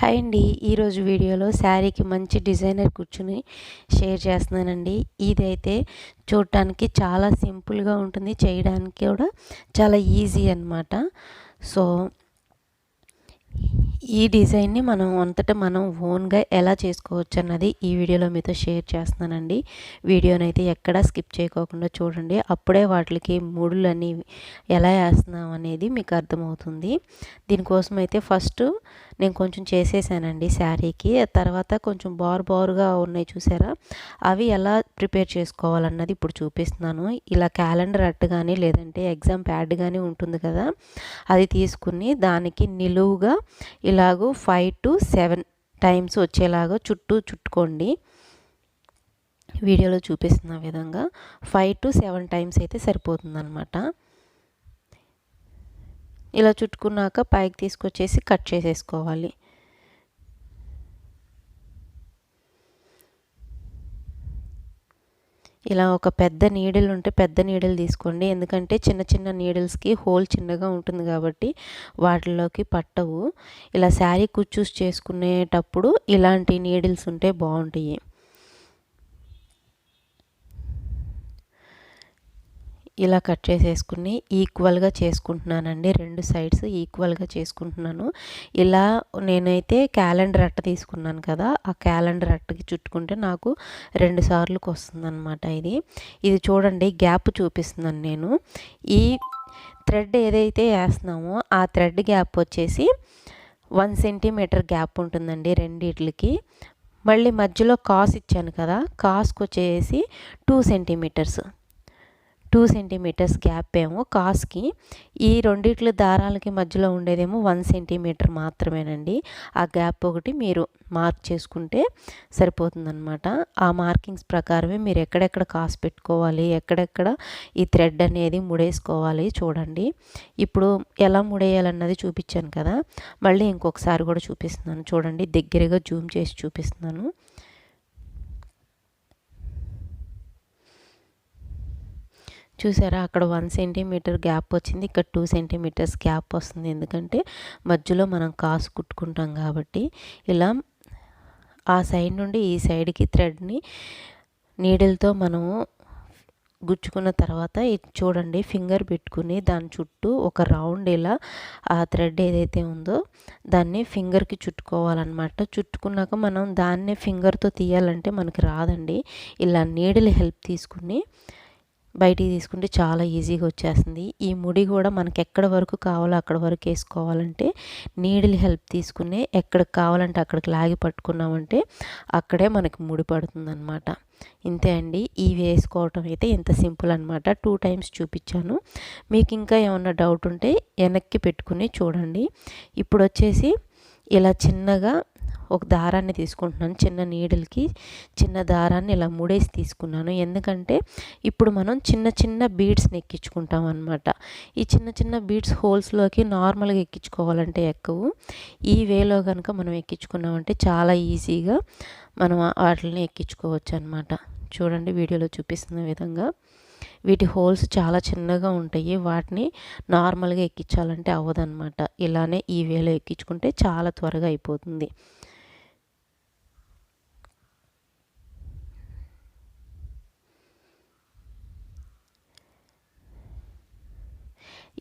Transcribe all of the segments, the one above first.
Hi అండి. ఈరోజు వీడియోలో శారీకి మంచి డిజైనర్ కుచ్చుని షేర్ చేస్తున్నానండి. ఇదైతే చూడటానికి చాలా సింపుల్గా ఉంటుంది, చేయడానికి కూడా చాలా ఈజీ అన్నమాట. సో ఈ డిజైన్ని మనం అంతటా మనం ఓన్గా ఎలా చేసుకోవచ్చు అన్నది ఈ వీడియోలో మీతో షేర్ చేస్తున్నానండి. వీడియోనైతే ఎక్కడా స్కిప్ చేయకోకుండా చూడండి. అప్పుడే వాటికి ముడులన్నీ ఎలా వేస్తున్నాం అనేది మీకు అర్థమవుతుంది. దీనికోసం అయితే ఫస్ట్ నేను కొంచెం చేసేసానండి శారీకి. తర్వాత కొంచెం బారుగా ఉన్నాయి చూసారా, అవి ఎలా ప్రిపేర్ చేసుకోవాలన్నది ఇప్పుడు చూపిస్తున్నాను. ఇలా క్యాలెండర్ అట్టు కానీ లేదంటే ఎగ్జామ్ ప్యాడ్ కానీ ఉంటుంది కదా, అది తీసుకుని దానికి నిలువుగా ఇలాగూ 5 to 7 టైమ్స్ వచ్చేలాగా చుట్టుకోండి. వీడియోలో చూపిస్తున్న విధంగా 5 to 7 టైమ్స్ అయితే సరిపోతుందన్నమాట. ఇలా చుట్టుకున్నాక పైకి తీసుకొచ్చేసి కట్ చేసేసుకోవాలి. ఇలా ఒక పెద్ద నీడిల్ ఉంటే పెద్ద నీడిల్ తీసుకోండి, ఎందుకంటే చిన్న నీడిల్స్కి హోల్ చిన్నగా ఉంటుంది కాబట్టి వాటిలోకి పట్టవు. ఇలా శారీ కుచ్చూస్ చేసుకునేటప్పుడు ఇలాంటి నీడిల్స్ ఉంటే బాగుంటాయి. ఇలా కట్ చేసేసుకుని ఈక్వల్గా చేసుకుంటున్నానండి. రెండు సైడ్స్ ఈక్వల్గా చేసుకుంటున్నాను. ఇలా నేనైతే క్యాలెండర్ అట్ట తీసుకున్నాను కదా, ఆ క్యాలెండర్ అట్టకి చుట్టుకుంటే నాకు 2 సార్లుకి వస్తుందన్నమాట. ఇది చూడండి, గ్యాప్ చూపిస్తున్నాను నేను. ఈ థ్రెడ్ ఏదైతే వేస్తున్నామో ఆ థ్రెడ్ గ్యాప్ వచ్చేసి 1 సెంటీమీటర్ గ్యాప్ ఉంటుందండి రెండిట్లకి. మళ్ళీ మధ్యలో కాస్ ఇచ్చాను కదా, కాస్కి వచ్చేసి 2 సెంటీమీటర్స్ 2 సెంటీమీటర్స్ గ్యాప్ ఏమో కాస్కి. ఈ రెండిట్ల దారాలకి మధ్యలో ఉండేదేమో 1 సెంటీమీటర్ మాత్రమేనండి. ఆ గ్యాప్ ఒకటి మీరు మార్క్ చేసుకుంటే సరిపోతుందన్నమాట. ఆ మార్కింగ్స్ ప్రకారమే మీరు ఎక్కడెక్కడ కాస్ పెట్టుకోవాలి, ఎక్కడెక్కడ ఈ థ్రెడ్ అనేది ముడేసుకోవాలి చూడండి. ఇప్పుడు ఎలా ముడేయాలన్నది చూపించాను కదా, మళ్ళీ ఇంకొకసారి కూడా చూపిస్తున్నాను చూడండి. దగ్గరగా జూమ్ చేసి చూపిస్తున్నాను. చూసారా, అక్కడ 1 సెంటీమీటర్ గ్యాప్ వచ్చింది, ఇక్కడ 2 సెంటీమీటర్స్ గ్యాప్ వస్తుంది. ఎందుకంటే మధ్యలో మనం కాసు కుట్టుకుంటాం కాబట్టి. ఇలా ఆ సైడ్ నుండి ఈ సైడ్కి థ్రెడ్ని నీడిల్తో మనము గుచ్చుకున్న తర్వాత ఇది చూడండి, ఫింగర్ పెట్టుకుని దాని చుట్టూ ఒక రౌండ్ ఇలా ఆ థ్రెడ్ ఏదైతే ఉందో దాన్ని ఫింగర్కి చుట్టుకోవాలన్నమాట. చుట్టుకున్నాక మనం దాన్నే ఫింగర్తో తీయాలంటే మనకి రాదండి. ఇలా నీడిల్ హెల్ప్ తీసుకుని బయటికి తీసుకుంటే చాలా ఈజీగా వచ్చేస్తుంది. ఈ ముడి కూడా మనకి ఎక్కడ వరకు కావాలో అక్కడ వరకు వేసుకోవాలంటే నీడిల్ హెల్ప్ తీసుకుని ఎక్కడికి కావాలంటే అక్కడికి లాగి పట్టుకున్నామంటే అక్కడే మనకి ముడి పడుతుంది అనమాట. ఇంతే అండి, ఈ వేసుకోవటం అయితే ఇంత సింపుల్ అనమాట. 2 టైమ్స్ చూపించాను. మీకు ఇంకా ఏమన్నా డౌట్ ఉంటే వెనక్కి పెట్టుకుని చూడండి. ఇప్పుడు వచ్చేసి ఇలా చిన్నగా ఒక దారాన్ని తీసుకుంటున్నాను. చిన్న నీడిల్కి చిన్న దారాన్ని ఇలా ముడేసి తీసుకున్నాను. ఎందుకంటే ఇప్పుడు మనం చిన్న బీడ్స్ని ఎక్కించుకుంటాం అనమాట. ఈ చిన్న బీడ్స్ హోల్స్లోకి నార్మల్గా ఎక్కించుకోవాలంటే ఎక్కువ ఈ వేలో కనుక మనం ఎక్కించుకున్నామంటే చాలా ఈజీగా మనం వాటిని ఎక్కించుకోవచ్చు అనమాట. చూడండి, వీడియోలో చూపిస్తున్న విధంగా వీటి హోల్స్ చాలా చిన్నగా ఉంటాయి. వాటిని నార్మల్గా ఎక్కించాలంటే అవ్వదన్నమాట. ఇలానే ఈ వేలో ఎక్కించుకుంటే చాలా త్వరగా అయిపోతుంది.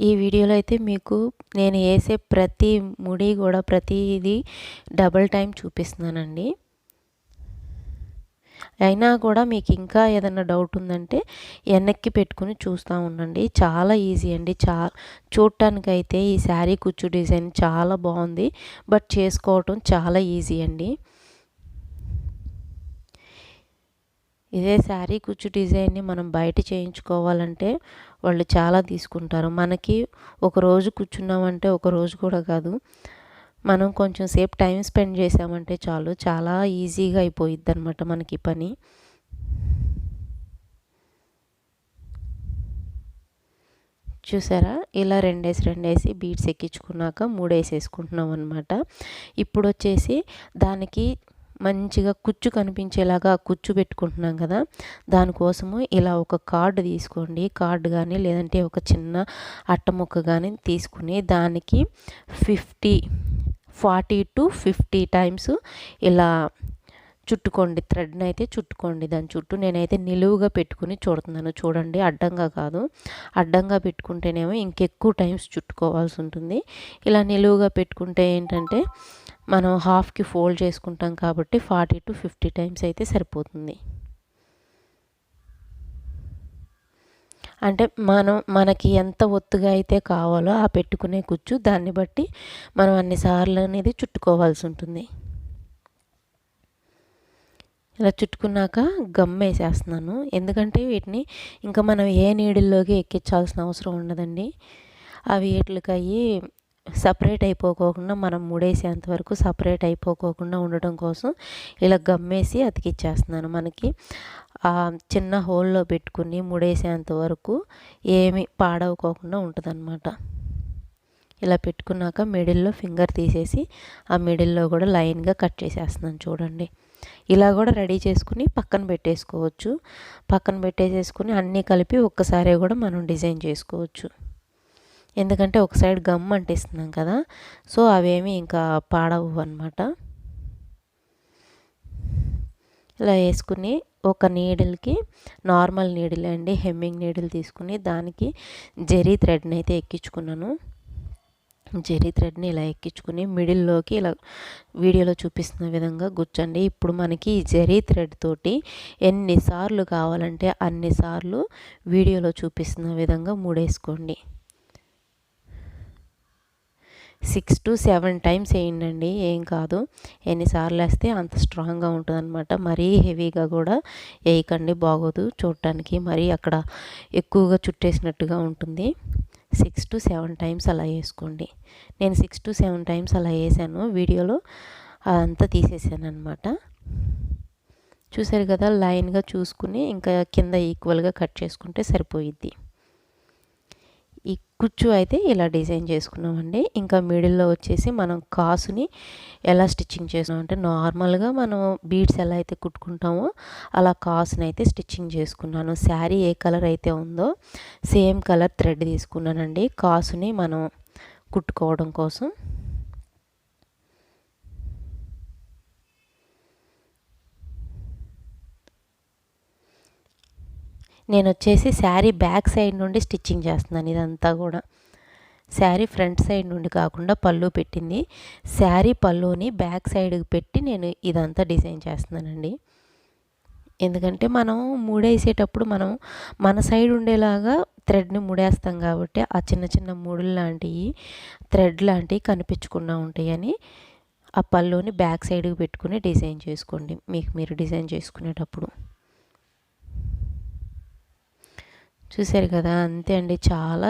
ఈ వీడియోలో అయితే మీకు నేను వేసే ప్రతి ముడి కూడా ప్రతిదీ డబుల్ టైం చూపిస్తున్నానండి. అయినా కూడా మీకు ఇంకా ఏదైనా డౌట్ ఉందంటే వెనక్కి పెట్టుకుని చూస్తూ ఉండండి. చాలా ఈజీ అండి. చూడటానికైతే ఈ శారీ కుచ్చు డిజైన్ చాలా బాగుంది, బట్ చేసుకోవటం చాలా ఈజీ అండి. ఇదే శారీ కుచ్చు డిజైన్ని మనం బయట చేయించుకోవాలంటే వాళ్ళు చాలా తీసుకుంటారు. మనకి ఒక రోజు కూర్చున్నామంటే ఒక రోజు కూడా కాదు, మనం కొంచెం సేపు టైం స్పెండ్ చేసామంటే చాలు, చాలా ఈజీగా అయిపోయిద్ది అనమాట మనకి పని. చూసారా, ఇలా రెండేసి బీడ్స్ ఎక్కించుకున్నాక 3 వేసేసుకుంటున్నాం అనమాట. ఇప్పుడు వచ్చేసి దానికి మంచిగా కుచ్చు కనిపించేలాగా కుచ్చు పెట్టుకుంటున్నాం కదా, దానికోసము ఇలా ఒక కార్డు తీసుకోండి. కార్డు కానీ లేదంటే ఒక చిన్న అట్ట ముక్క కానీ తీసుకుని దానికి 40 to 50 టైమ్స్ ఇలా చుట్టుకోండి. థ్రెడ్ని అయితే చుట్టుకోండి దాని చుట్టూ. నేనైతే నిలువుగా పెట్టుకుని చుడుతున్నాను చూడండి, అడ్డంగా కాదు. అడ్డంగా పెట్టుకుంటేనేమో ఇంకెక్కువ టైమ్స్ చుట్టుకోవాల్సి ఉంటుంది. ఇలా నిలువుగా పెట్టుకుంటే ఏంటంటే మనం హాఫ్కి ఫోల్డ్ చేసుకుంటాం కాబట్టి 40 to 50 టైమ్స్ అయితే సరిపోతుంది. అంటే మనకి ఎంత ఒత్తుగా అయితే కావాలో ఆ పెట్టుకునే కుచ్చు దాన్ని బట్టి మనం అన్నిసార్లు అనేది చుట్టుకోవాల్సి ఉంటుంది. ఇలా చుట్టుకున్నాక గమ్ వేసేస్తున్నాను, ఎందుకంటే వీటిని ఇంకా మనం ఏ నీడిల్లోకి ఎక్కించాల్సిన అవసరం ఉండదండి. అవి వీటికి సపరేట్ అయిపోకోకుండా, మనం ముడేసేంత వరకు సపరేట్ అయిపోకోకుండా ఉండటం కోసం ఇలా గమ్మేసి అతికిచ్చేస్తున్నాను. మనకి చిన్న హోల్లో పెట్టుకుని ముడేసేంత వరకు ఏమి పాడవుకోకుండా ఉంటుందన్నమాట. ఇలా పెట్టుకున్నాక మిడిల్లో ఫింగర్ తీసేసి ఆ మిడిల్లో కూడా లైన్గా కట్ చేసేస్తున్నాను చూడండి. ఇలా కూడా రెడీ చేసుకుని పక్కన పెట్టేసుకోవచ్చు. పక్కన పెట్టేసేసుకుని అన్నీ కలిపి ఒక్కసారి కూడా మనం డిజైన్ చేసుకోవచ్చు. ఎందుకంటే ఒక సైడ్ గమ్ అంటిస్తున్నాం కదా, సో అవేమి ఇంకా పాడవు అన్నమాట. ఇలా వేసుకుని ఒక నీడిల్కి నార్మల్ నీడిల్ అండి, హెమ్మింగ్ నీడిల్ తీసుకుని దానికి జెరీ థ్రెడ్ని అయితే ఎక్కించుకున్నాను. జెరీ థ్రెడ్ని ఇలా ఎక్కించుకుని మిడిల్లోకి ఇలా వీడియోలో చూపిస్తున్న విధంగా గుచ్చండి. ఇప్పుడు మనకి ఈ జెరీ థ్రెడ్ తోటి ఎన్నిసార్లు కావాలంటే అన్నిసార్లు వీడియోలో చూపిస్తున్న విధంగా ముడేసుకోండి. 6 to 7 టైమ్స్ వేయండి, ఏం కాదు. ఎన్నిసార్లు వేస్తే అంత స్ట్రాంగ్గా ఉంటుంది అనమాట. మరీ హెవీగా కూడా వేయకండి, బాగోదు చూడటానికి. మరీ అక్కడ ఎక్కువగా చుట్టేసినట్టుగా ఉంటుంది. 6 to 7 టైమ్స్ అలా వేసుకోండి. నేను 6 to 7 టైమ్స్ అలా వేసాను, వీడియోలో అదంతా తీసేసాను అనమాట. చూసారు కదా, లైన్గా చూసుకుని ఇంకా కింద ఈక్వల్గా కట్ చేసుకుంటే సరిపోయిద్ది. ఈ కుచ్చు అయితే ఇలా డిజైన్ చేసుకున్నామండి. ఇంకా మిడిల్లో వచ్చేసి మనం కాసుని ఎలా స్టిచ్చింగ్ చేసినాం అంటే నార్మల్గా మనం బీడ్స్ ఎలా అయితే కుట్టుకుంటామో అలా కాసుని అయితే స్టిచ్చింగ్ చేసుకున్నాను. శారీ ఏ కలర్ అయితే ఉందో సేమ్ కలర్ థ్రెడ్ తీసుకున్నానండి కాసుని మనం కుట్టుకోవడం కోసం. నేను వచ్చేసి శారీ బ్యాక్ సైడ్ నుండి స్టిచ్చింగ్ చేస్తున్నాను. ఇదంతా కూడా శారీ ఫ్రంట్ సైడ్ నుండి కాకుండా పళ్ళు పెట్టింది, శారీ పళ్ళుని బ్యాక్ సైడ్కి పెట్టి నేను ఇదంతా డిజైన్ చేస్తున్నానండి. ఎందుకంటే మనం ముడేసేటప్పుడు మనం మన సైడ్ ఉండేలాగా థ్రెడ్ని ముడేస్తాం కాబట్టి ఆ చిన్న చిన్న ముడులు లాంటివి థ్రెడ్ లాంటివి కనిపించకుండా ఉంటాయని ఆ పళ్ళుని బ్యాక్ సైడ్కి పెట్టుకుని డిజైన్ చేసుకోండి మీకు మీరు డిజైన్ చేసుకునేటప్పుడు. చూసారు కదా, అంతే అండి, చాలా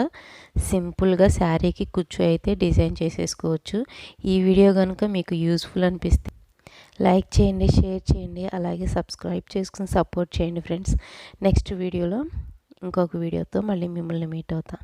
సింపుల్గా శారీకి కుచ్చు అయితే డిజైన్ చేసేసుకోవచ్చు. ఈ వీడియో కనుక మీకు యూస్ఫుల్ అనిపిస్తే లైక్ చేయండి, షేర్ చేయండి, అలాగే సబ్స్క్రైబ్ చేసుకుని సపోర్ట్ చేయండి ఫ్రెండ్స్. నెక్స్ట్ వీడియోలో ఇంకొక వీడియోతో మళ్ళీ మిమ్మల్ని మీట్ అవుతాం.